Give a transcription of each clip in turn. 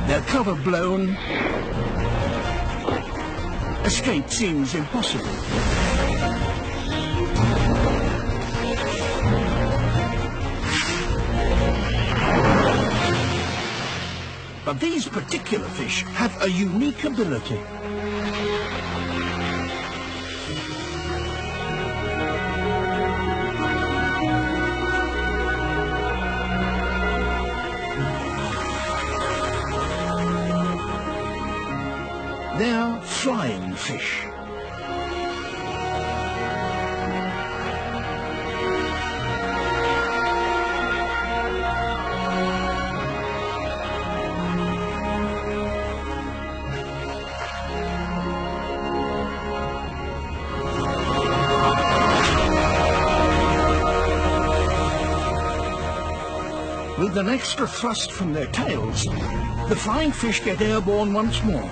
Their cover blown, escape seems impossible. But these particular fish have a unique ability. They're flying fish. With an extra thrust from their tails, the flying fish get airborne once more.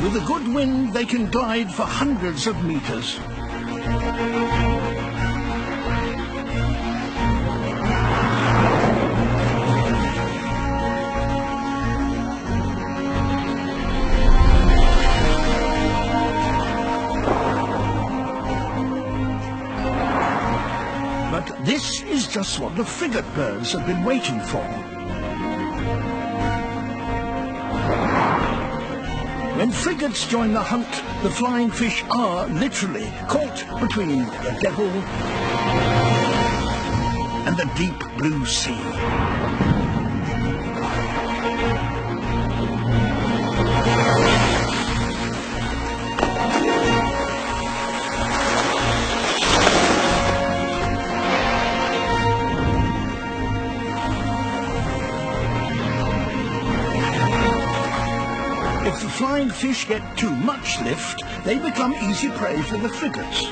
With a good wind, they can glide for hundreds of meters. But this is just what the frigate birds have been waiting for. When frigates join the hunt, the flying fish are literally caught between the devil and the deep blue sea. If the flying fish get too much lift, they become easy prey for the frigates.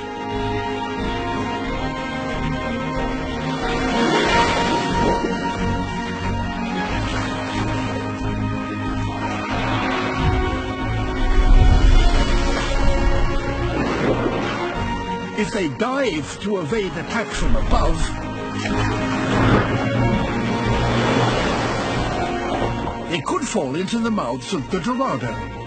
If they dive to evade attack from above, they could fall into the mouths of the Dorado.